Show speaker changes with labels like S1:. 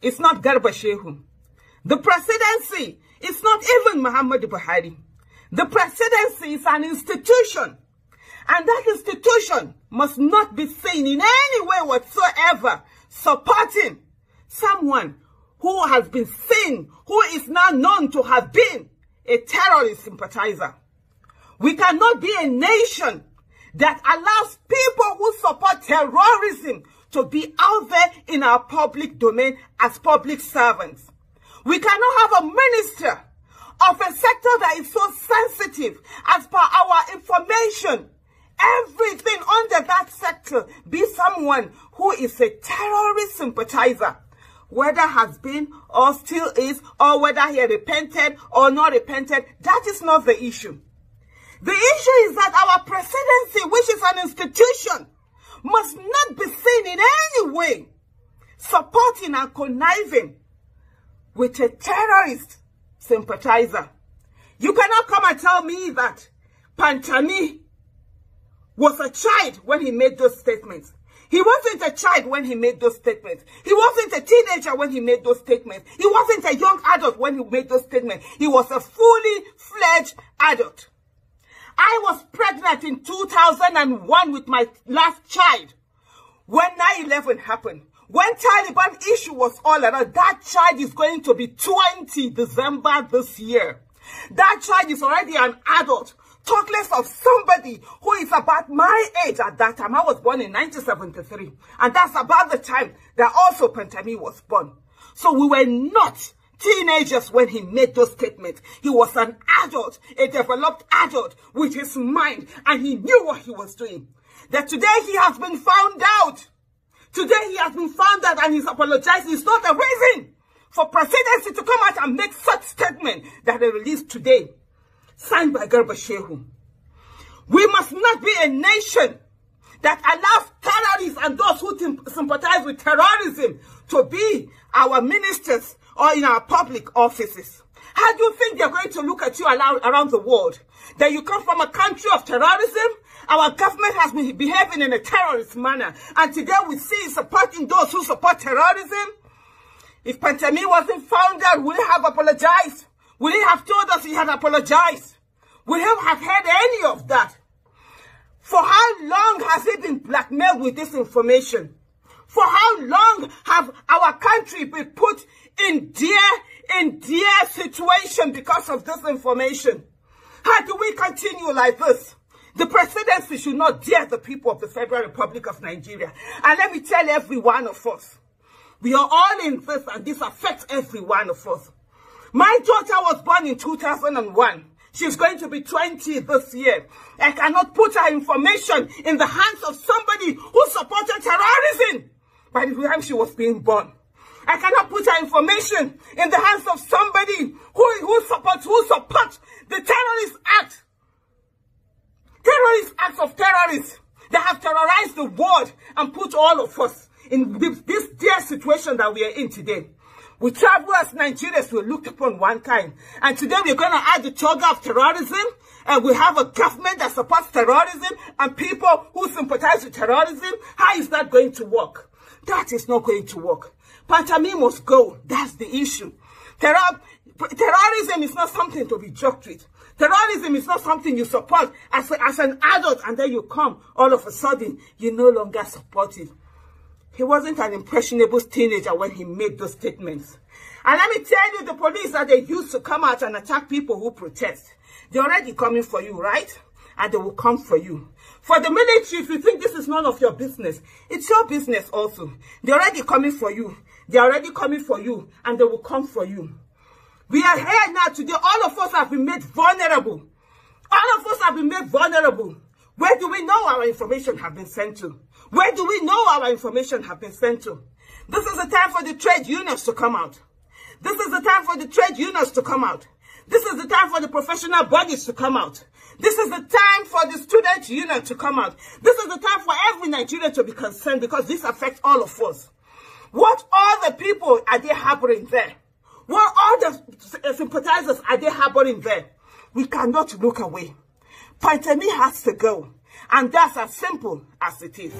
S1: It's not 𝙏𝙝𝙖𝙣𝙠. The presidency is not even Muhammadu Buhari. The presidency is an institution. And that institution must not be seen in any way whatsoever supporting someone who has been seen, who is now known to have been a terrorist sympathizer. We cannot be a nation that allows people who support terrorism to be out there in our public domain as public servants. We cannot have a minister of a sector that is so sensitive as per our information. Everything under that sector be someone who is a terrorist sympathizer, whether has been or still is, or whether he repented or not repented. That is not the issue. The issue is that our presidency, which is an institution, must not be seen in any way supporting and conniving with a terrorist sympathizer. You cannot come and tell me that Pantami was a child when he made those statements. He wasn't a child when he made those statements. He wasn't a teenager when he made those statements. He wasn't a young adult when he made those statements. He was a fully fledged adult. I was pregnant in 2001 with my last child when 9/11 happened. When Taliban issue was all around, that child is going to be 20 December this year. That child is already an adult. Talk less of somebody who is about my age at that time. I was born in 1973. And that's about the time that also Pantami was born. So we were not teenagers when he made those statements. He was an adult, a developed adult with his mind. And he knew what he was doing. That today he has been found out. Today he has been found out and he's apologizing. It's not a reason for presidency to come out and make such statement that they released today. Signed by 𝙏𝙝𝙖𝙣𝙠. We must not be a nation that allows terrorists and those who sympathize with terrorism to be our ministers or in our public offices. How do you think they're going to look at you around the world? That you come from a country of terrorism? Our government has been behaving in a terrorist manner. And today we see supporting those who support terrorism. If Pantami wasn't found out, would he have apologized? Would he have told us he had apologized? Would he have heard any of that? For how long has he been blackmailed with this information? For how long have our country been put in dear situation because of this information? How do we continue like this? The presidency should not dare the people of the Federal Republic of Nigeria. And let me tell every one of us, we are all in this and this affects every one of us. My daughter was born in 2001. She's going to be 20 this year. I cannot put her information in the hands of somebody who supported terrorism by the time she was being born. I cannot put her information in the hands of somebody who supports the terrorist act. Terrorist acts of terrorists that have terrorized the world and put all of us in this dear situation that we are in today. We travel as Nigerians, we looked upon one kind. And today we're going to add the toga of terrorism. And we have a government that supports terrorism and people who sympathize with terrorism. How is that going to work? That is not going to work. Pantami must go. That's the issue. Terrorism is not something to be joked with. Terrorism is not something you support as an adult and then you come, all of a sudden, you no longer support it. He wasn't an impressionable teenager when he made those statements. And let me tell you, the police that they used to come out and attack people who protest, they're already coming for you, right? And they will come for you. For the military, if you think this is none of your business, it's your business also. They're already coming for you. They're already coming for you, and they will come for you. We are here now today. All of us have been made vulnerable. All of us have been made vulnerable. Where do we know our information have been sent to? Where do we know our information have been sent to? This is the time for the trade unions to come out. This is the time for the trade unions to come out. This is the time for the professional bodies to come out. This is the time for the student union to come out. This is the time for every Nigerian to be concerned because this affects all of us. What other people are they harboring there? What other sympathizers are they harboring there? We cannot look away. Pantami has to go. And that's as simple as it is.